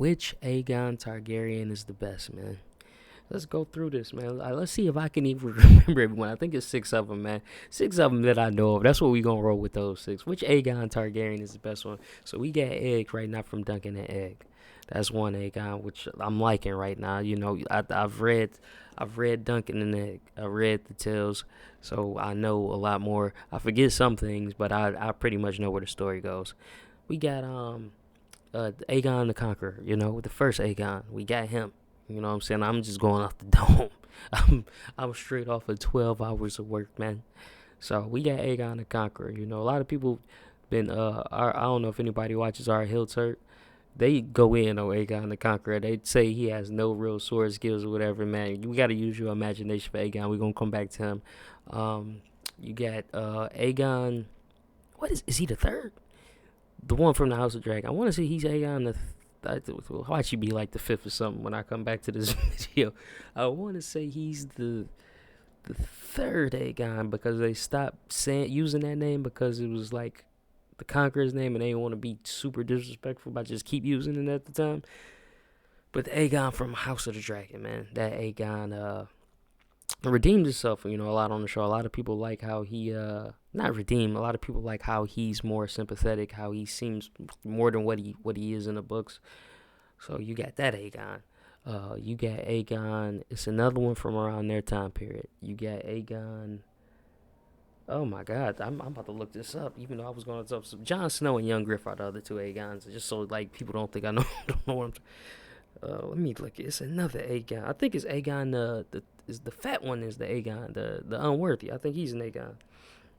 Which Aegon Targaryen is the best, man? Let's go through this, man. Let's see if I can even remember everyone. I think it's 6 of them, man. 6 of them that I know of. That's what we gonna roll with those 6. Which Aegon Targaryen is the best one? So we got Egg right now from Duncan and Egg. That's one Aegon which I'm liking right now. I've read Duncan and Egg. I read the tales, so I know a lot more. I forget some things, but I pretty much know where the story goes. We got Aegon the Conqueror. The first Aegon. We got him. You know what I'm saying? I'm just going off the dome. I'm straight off of 12 hours of work, man. So we got Aegon the Conqueror. A lot of people been I don't know if anybody watches our Hill Turk. They go in on Aegon the Conqueror. They say he has no real sword skills or whatever, man. You got to use your imagination for Aegon. We're gonna come back to him. You got Aegon. What is he the third? The one from the House of Dragon. I want to say he's Aegon the. Why should be like the fifth or something when I come back to this video? I want to say he's the third Aegon because they stopped using that name because it was like the Conqueror's name and they didn't want to be super disrespectful by just keep using it at the time. But the Aegon from House of the Dragon, man, that Aegon redeemed himself, a lot on the show. A lot of people like how he not redeemed. A lot of people like how he's more sympathetic, how he seems more than what he is in the books. So you got that Aegon. You got Aegon. It's another one from around their time period. You got Aegon. Oh my God, I'm about to look this up. Even though I was going to some Jon Snow and Young Griff are the other two Aegons, just so like people don't think I know don't know what I'm. Let me look. It's another Aegon. I think it's Aegon. The fat one is the Aegon, the unworthy. I think he's an Aegon,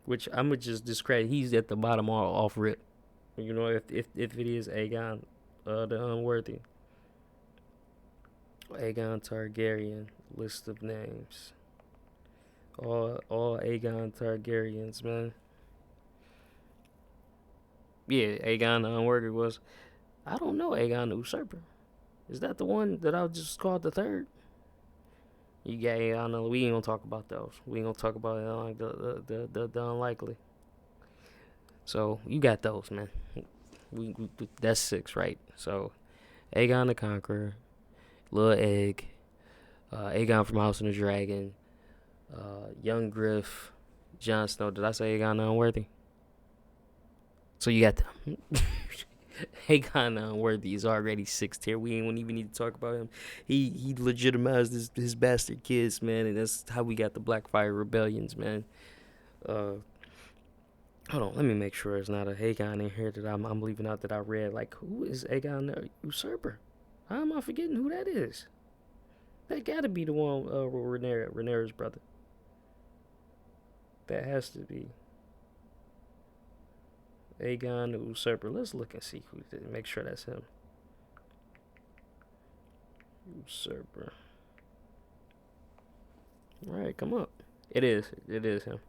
which I'm gonna just discredit. He's at the bottom off rip. If it is Aegon, the unworthy. Aegon Targaryen list of names. All Aegon Targaryens, man. Yeah, Aegon the unworthy was. I don't know Aegon the usurper. Is that the one that I just called the third? You got Aegon. We ain't gonna talk about those. We ain't gonna talk about the unlikely. So you got those, man. We that's 6, right? So Aegon the Conqueror, Lil Egg, Aegon from House of the Dragon, Young Griff, Jon Snow. Did I say Aegon the Unworthy? So you got them. Aegon the Unworthy is already 6th tier. We ain't even need to talk about him. He legitimized his bastard kids, man, and that's how we got the Blackfire rebellions, man. Hold on, let me make sure it's not a Aegon in here that I'm leaving out that I read. Like, who is Aegon the Usurper? How am I forgetting who that is? That gotta be the one, Rhaenyra's brother. That has to be Aegon the Usurper. Let's look and see who did. Make sure that's him. Usurper. Alright, come up. It is him.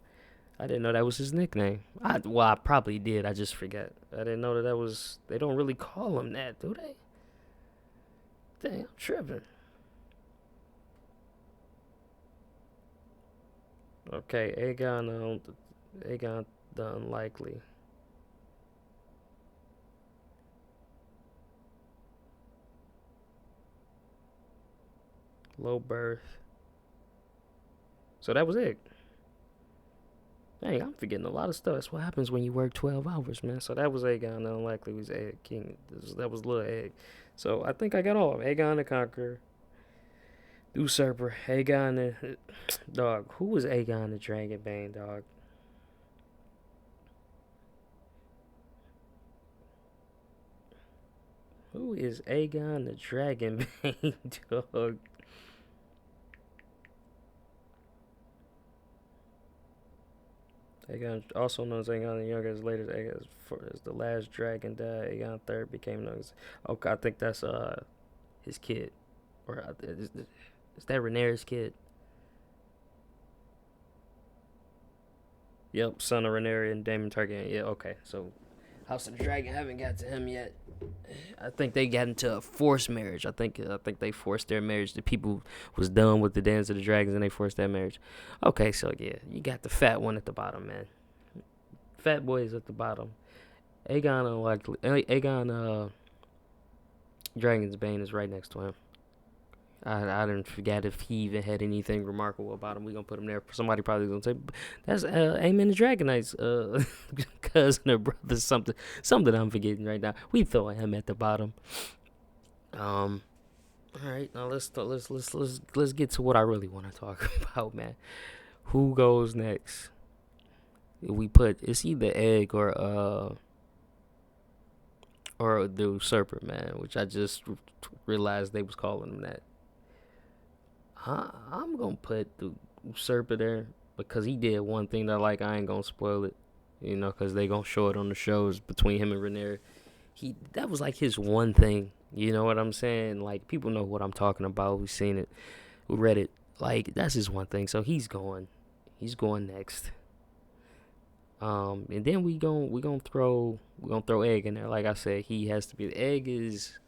I didn't know that was his nickname. I probably did. I just forgot. I didn't know that was. They don't really call him that, do they? Dang, I'm tripping. Okay, Aegon the Unlikely. Low birth. So that was it. Dang, I'm forgetting a lot of stuff. That's what happens when you work 12 hours, man. So that was Aegon the Unlikely. Was Egg King. That was Little Egg. So I think I got all of them. Aegon the Conqueror. Usurper. Aegon the... Dog, who was Aegon the Dragonbane, dog? Who is Aegon the Dragonbane, dog? Aegon, also known as Aegon the Younger, as later as the last dragon died, Aegon III became known as. Okay, I think that's his kid, or is that Rhaenyra's kid? Yep, son of Rhaenyra and Daemon Targaryen. Yeah, okay. So House of the Dragon haven't got to him yet. I think they got into a forced marriage. I think they forced their marriage. The people was done with the Dance of the Dragons and they forced that marriage. Okay, so yeah, you got the fat one at the bottom, man. Fat boy is at the bottom. Aegon unlikely. Aegon Dragon's Bane is right next to him. I didn't forget if he even had anything remarkable about him. We gonna put him there. Somebody probably gonna say that's Aemon the Dragonite's cousin or brother. Something I'm forgetting right now. We throw him at the bottom. Um. All right, now let's get to what I really want to talk about, man. Who goes next? We put it's either Egg or the Usurper, man, which I just realized they was calling him that. I'm gonna put the Usurper there because he did one thing that I ain't gonna spoil it, because they gonna show it on the shows between him and Rhaenyra. That was like his one thing. You know what I'm saying? Like people know what I'm talking about. We've seen it. We read it. Like that's his one thing. So he's going. He's going next. And then we gonna throw Egg in there. Like I said, he has to be. The Egg is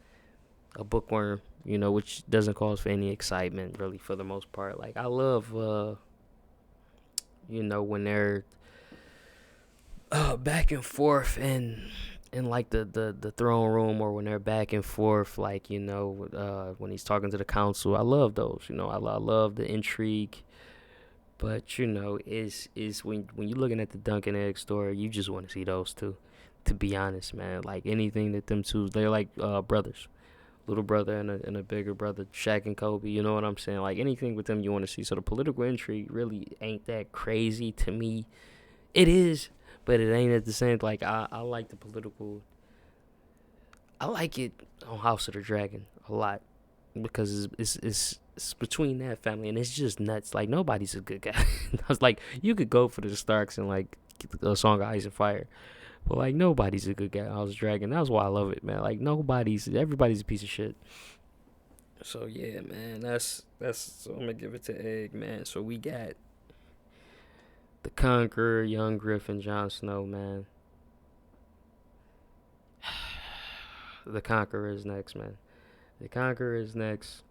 a bookworm, which doesn't cause for any excitement really for the most part. Like I love, when they're back and forth in like the throne room, or when they're back and forth, like when he's talking to the council. I love those. I love the intrigue. But is when you're looking at the Dunk and Egg story, you just want to see those two. To be honest, man, like anything that them two, they're like brothers, little brother and a bigger brother, Shaq and Kobe. You know what I'm saying? Like anything with them, you want to see. So the political intrigue really ain't that crazy to me. It is, but it ain't at the same. Like I like the political. I like it on House of the Dragon a lot because it's between that family and it's just nuts. Like nobody's a good guy. I was like, you could go for the Starks and like a Song of Ice and Fire, but like nobody's a good guy. I was Dragon. That's why I love it, man. Like everybody's a piece of shit. So yeah, man. That's so I'm gonna give it to Egg, man. So we got the Conqueror, Young Griffin, Jon Snow, man. The Conqueror is next, man. The Conqueror is next.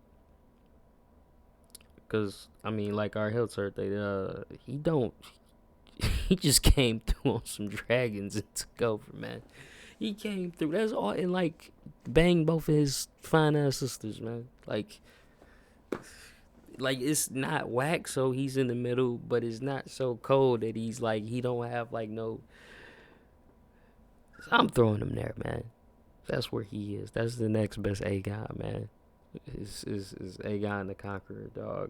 Cause I mean, like our Hiltert, he don't, he just came through on some dragons and took over, man. He came through. That's all, and like banged both of his fine ass sisters, man. Like it's not whack, so he's in the middle, but it's not so cold that he's like he don't have like no. I'm throwing him there, man. That's where he is. That's the next best Aegon, man. Is Aegon the Conqueror, dog.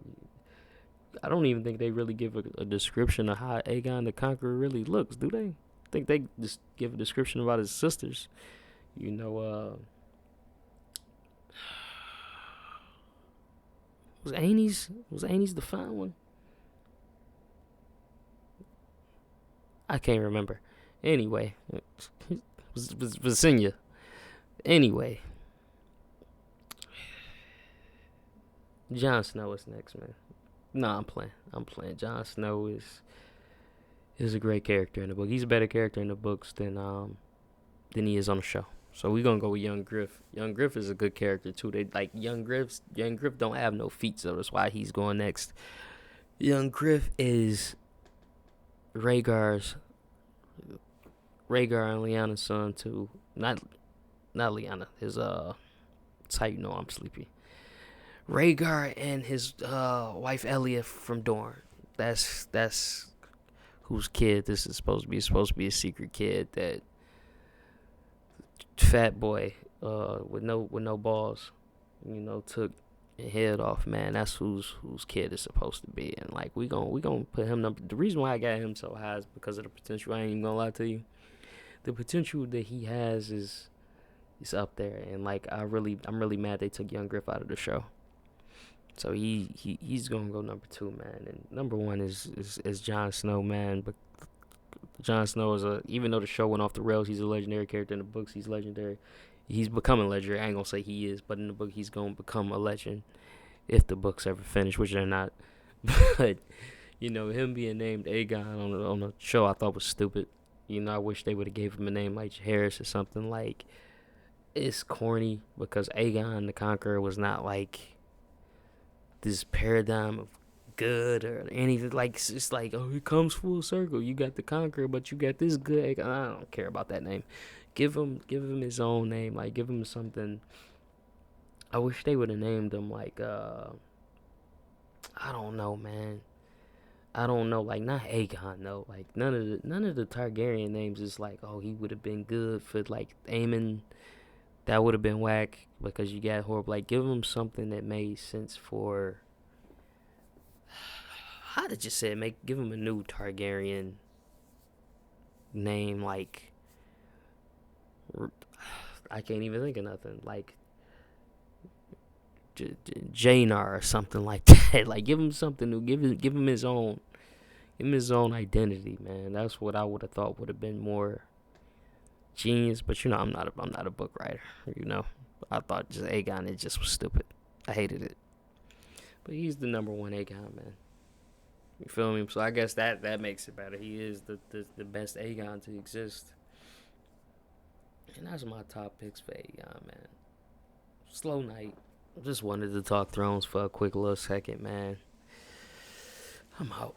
I don't even think they really give a description of how Aegon the Conqueror really looks, do they? I think they just give a description about his sisters. Was Aenys the fine one? I can't remember. Anyway, was Visenya. Anyway, Jon Snow is next, man. Nah, I'm playing. Jon Snow is a great character in the book. He's a better character in the books than he is on the show. So we're gonna go with Young Griff. Young Griff is a good character too. They like Young Griff don't have no feet, so that's why he's going next. Young Griff is Rhaegar and Lyanna's son too. Not Lyanna. His That's how you know I'm sleepy. Rhaegar and his wife Elia from Dorne. That's whose kid this is supposed to be. It's supposed to be a secret kid that fat boy with no balls, took and head off, man. That's whose kid is supposed to be. And like we gonna put him number. The reason why I got him so high is because of the potential. I ain't even gonna lie to you. The potential that he has is up there, and like I'm really mad they took Young Griff out of the show. So he's gonna go number 2, man, and number 1 is Jon Snow, man. But Jon Snow is even though the show went off the rails, he's a legendary character in the books. He's legendary. He's becoming legendary. I ain't gonna say he is, but in the book he's gonna become a legend if the books ever finish, which they're not. But him being named Aegon on the show, I thought was stupid. I wish they would have gave him a name like Harris or something. Like it's corny because Aegon the Conqueror was not like this paradigm of good or anything. Like it's like, oh, it comes full circle. You got the Conqueror, but you got this good. I don't care about that name. Give him his own name. Like give him something I wish they would have named him like I don't know, man. I don't know, like not Aegon though. Like none of the Targaryen names is like, oh, he would have been good for like Aemon. That would have been whack because you got horrible. Like give him something that made sense for. How did you say it? Give him a new Targaryen name. Like I can't even think of nothing. Like Janar or something like that. Like give him something new. Give him his own. Give him his own identity, man. That's what I would have thought would have been more genius. But I'm not a book writer. I thought just Aegon, it just was stupid. I hated it. But he's the number one Aegon, man. You feel me? So I guess that makes it better. He is the best Aegon to exist. And that's my top picks for Aegon, man. Slow night. Just wanted to talk Thrones for a quick little second, man. I'm out.